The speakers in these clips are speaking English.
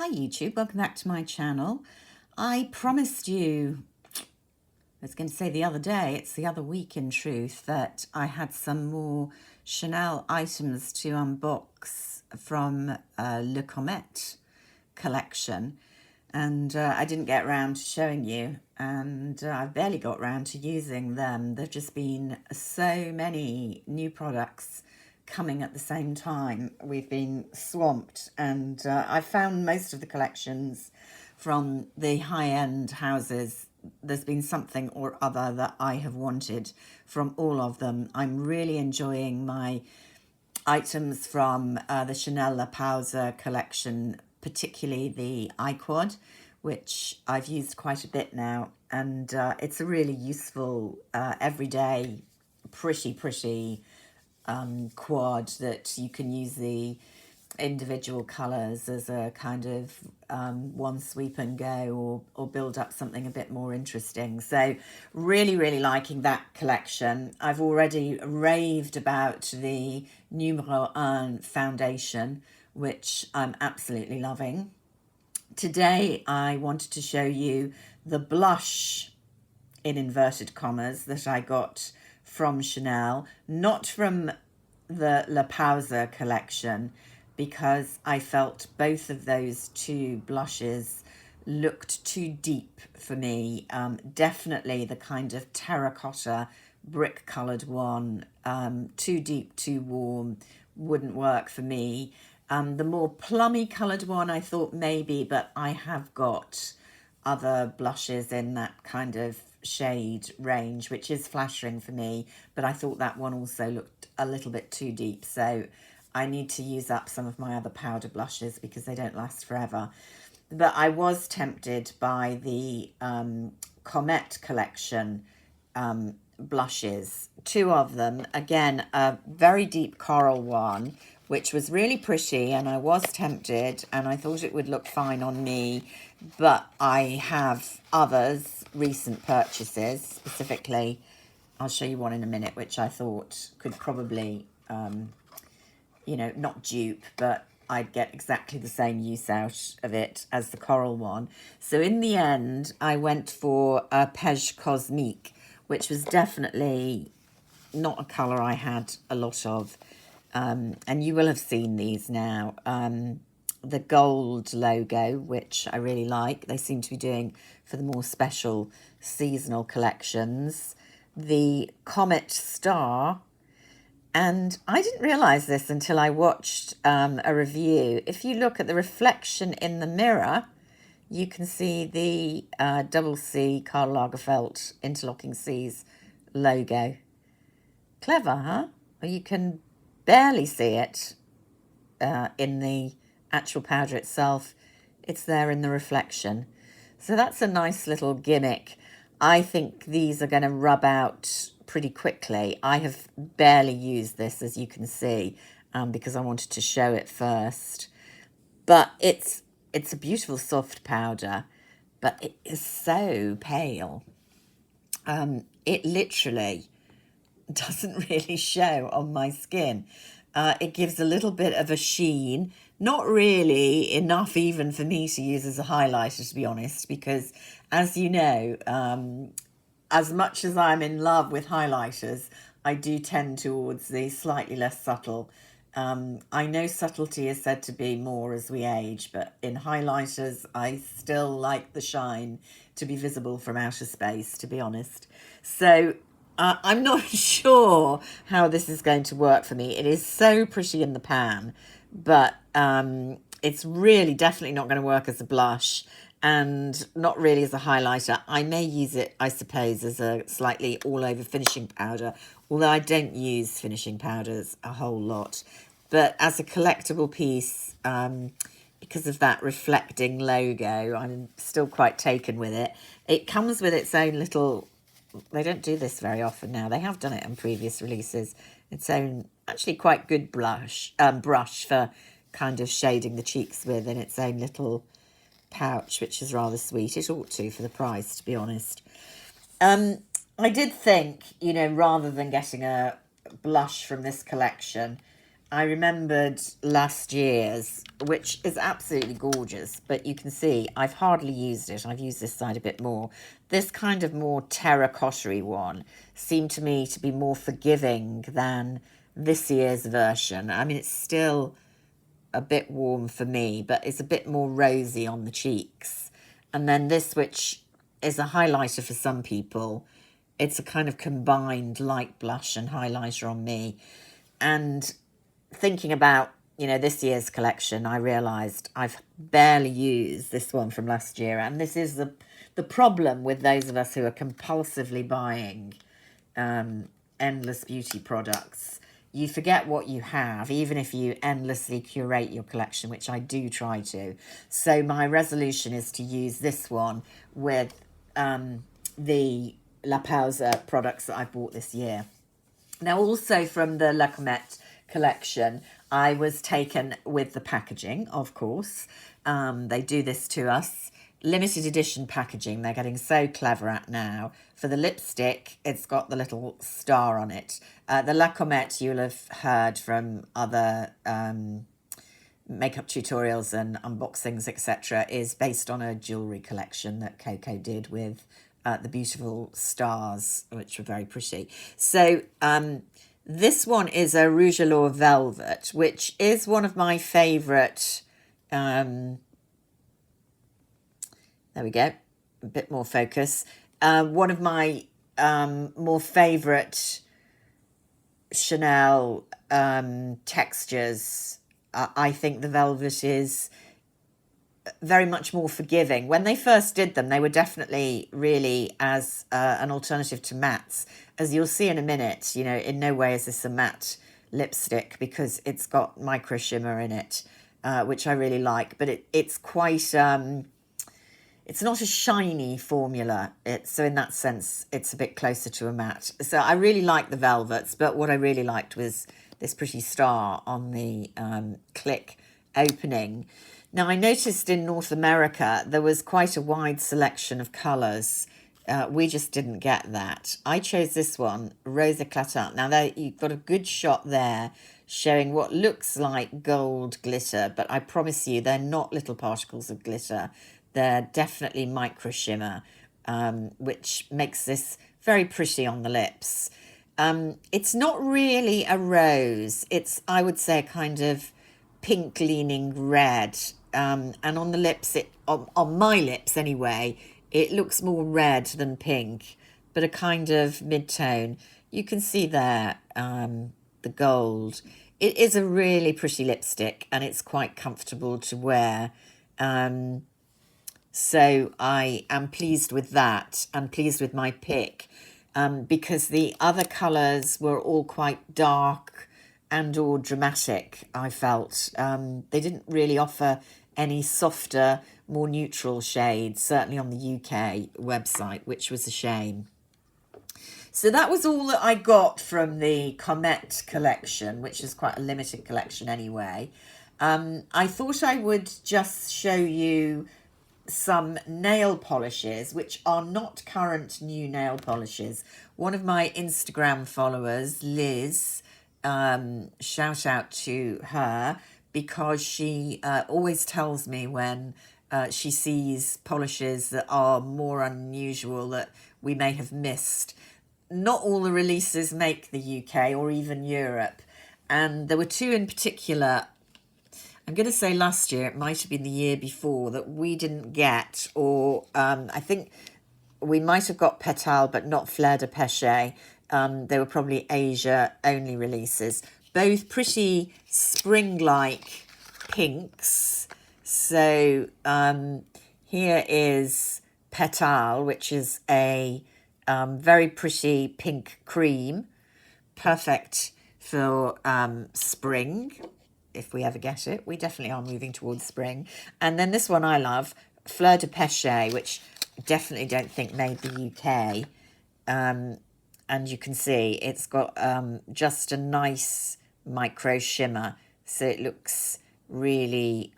Hi YouTube, welcome back to my channel. I promised you, I was going to say the other day, it's the other week in truth, that I had some more Chanel items to unbox from Le Comet collection, and I didn't get around to showing you, and I've barely got around to using them. There've just been so many new products coming at the same time. We've been swamped, and I found most of the collections from the high-end houses. There's been something or other that I have wanted from all of them. I'm really enjoying my items from the Chanel La Pausa collection, particularly the iQuad, which I've used quite a bit now, and it's a really useful everyday pretty quad that you can use the individual colours as a kind of one sweep and go, or build up something a bit more interesting. So really liking that collection. I've already raved about the Numero 1 foundation, which I'm absolutely loving. Today I wanted to show you the blush, in inverted commas, that I got from Chanel, not from the La Pausa collection, because I felt both of those two blushes looked too deep for me. Definitely the kind of terracotta brick coloured one, too deep, too warm, wouldn't work for me. The more plummy coloured one I thought maybe, but I have got other blushes in that kind of shade range, which is flattering for me, but I thought that one also looked a little bit too deep, so I need to use up some of my other powder blushes because they don't last forever. But I was tempted by the Comet collection blushes, two of them. Again, a very deep coral one, which was really pretty, and I was tempted, and I thought it would look fine on me, but I have others, recent purchases, specifically, I'll show you one in a minute, which I thought could probably, not dupe, but I'd get exactly the same use out of it as the coral one. So in the end, I went for a Pej Cosmique, which was definitely not a colour I had a lot of. And you will have seen these now. The gold logo, which I really like. They seem to be doing for the more special seasonal collections. The Comet Star. And I didn't realise this until I watched a review. If you look at the reflection in the mirror, you can see the double C Karl Lagerfeld Interlocking Seas logo. Clever, huh? Well, you can barely see it in the actual powder itself. It's there in the reflection. So that's a nice little gimmick. I think these are going to rub out pretty quickly. I have barely used this, as you can see, because I wanted to show it first. But it's a beautiful soft powder, but it is so pale. It literally doesn't really show on my skin. It gives a little bit of a sheen, not really enough even for me to use as a highlighter, to be honest, because as you know, as much as I'm in love with highlighters, I do tend towards the slightly less subtle. I know subtlety is said to be more as we age, but in highlighters, I still like the shine to be visible from outer space, to be honest. So I'm not sure how this is going to work for me. It is so pretty in the pan, but it's really definitely not going to work as a blush, and not really as a highlighter. I may use it, I suppose, as a slightly all-over finishing powder, although I don't use finishing powders a whole lot. But as a collectible piece, because of that reflecting logo, I'm still quite taken with it. It comes with its own little... They don't do this very often now. They have done it on previous releases. Its own, actually quite good brush for kind of shading the cheeks with, in its own little pouch, which is rather sweet. It ought to for the price, to be honest. I did think, rather than getting a blush from this collection, I remembered last year's, which is absolutely gorgeous, but you can see I've hardly used it. I've used this side a bit more. This kind of more terracotta-y one seemed to me to be more forgiving than this year's version. I mean, it's still a bit warm for me, but it's a bit more rosy on the cheeks. And then this, which is a highlighter for some people, it's a kind of combined light blush and highlighter on me. And thinking about, this year's collection, I realised I've barely used this one from last year. And this is the problem with those of us who are compulsively buying endless beauty products. You forget what you have, even if you endlessly curate your collection, which I do try to. So my resolution is to use this one with the La Pausa products that I bought this year. Now, also from the La Comete collection, I was taken with the packaging, of course. They do this to us. Limited edition packaging, they're getting so clever at now. For the lipstick, it's got the little star on it. The La Comete, you'll have heard from other makeup tutorials and unboxings, etc., is based on a jewellery collection that Coco did with the beautiful stars, which were very pretty. So this one is a Rouge Allure Velvet, which is one of my favourite... there we go, a bit more focus. One of my more favourite Chanel textures. I think the velvet is very much more forgiving. When they first did them, they were definitely really as an alternative to mattes. As you'll see in a minute, in no way is this a matte lipstick because it's got micro shimmer in it, which I really like. But it's quite... it's not a shiny formula. So in that sense, it's a bit closer to a matte. So I really like the velvets, but what I really liked was this pretty star on the click opening. Now, I noticed in North America, there was quite a wide selection of colours. We just didn't get that. I chose this one, Rose Eclatante. Now, you've got a good shot there showing what looks like gold glitter, but I promise you, they're not little particles of glitter. They're definitely micro shimmer, which makes this very pretty on the lips. It's not really a rose. It's, I would say, a kind of pink leaning red. And on the lips, on my lips anyway, it looks more red than pink, but a kind of mid-tone. You can see there the gold. It is a really pretty lipstick and it's quite comfortable to wear. So I am pleased with that and pleased with my pick because the other colours were all quite dark and or dramatic, I felt. They didn't really offer any softer, more neutral shades, certainly on the UK website, which was a shame. So that was all that I got from the Comet collection, which is quite a limited collection anyway. I thought I would just show you some nail polishes, which are not current new nail polishes. One of my Instagram followers, Liz, shout out to her, because she always tells me when she sees polishes that are more unusual that we may have missed. Not all the releases make the UK or even Europe, and there were two in particular, I'm going to say last year, it might have been the year before, that we didn't get, or I think we might have got Pétale, but not Fleur de Péché. They were probably Asia-only releases. Both pretty spring-like pinks. So here is Pétale, which is a very pretty pink cream. Perfect for spring. If we ever get it, we definitely are moving towards spring. And then this one I love, Fleur de Péché, which I definitely don't think made the UK. And you can see it's got just a nice micro shimmer, so it looks really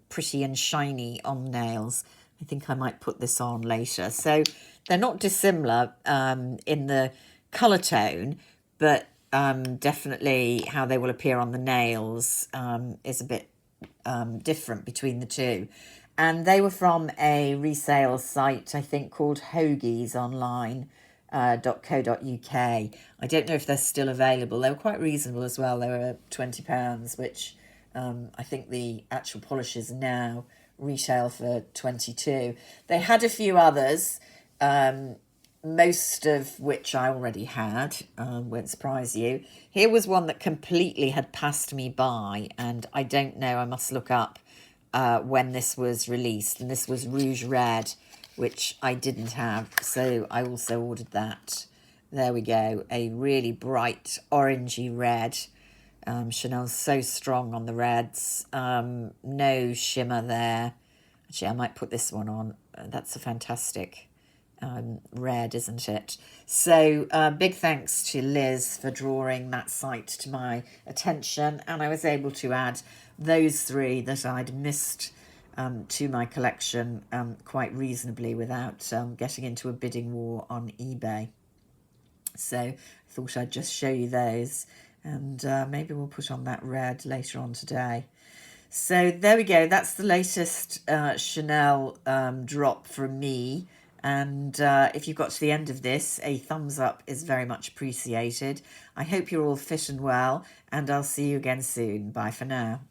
pretty and shiny on nails. I think I might put this on later. So they're not dissimilar in the colour tone, but definitely how they will appear on the nails is a bit different between the two. And they were from a resale site, I think, called hoagiesonline.co.uk. I don't know if they're still available. They were quite reasonable as well. They were £20, which I think the actual polishes now retail for 22. They had a few others, most of which I already had, won't surprise you. Here was one that completely had passed me by, and I don't know, I must look up when this was released. And this was Rouge Red, which I didn't have, so I also ordered that. There we go, a really bright orangey red. Chanel's so strong on the reds. No shimmer there. Actually, I might put this one on. That's a fantastic red, isn't it? So big thanks to Liz for drawing that site to my attention, and I was able to add those three that I'd missed to my collection quite reasonably without getting into a bidding war on eBay. So I thought I'd just show you those, and maybe we'll put on that red later on today. So there we go. That's the latest Chanel drop from me. And if you've got to the end of this, a thumbs up is very much appreciated. I hope you're all fit and well, and I'll see you again soon. Bye for now.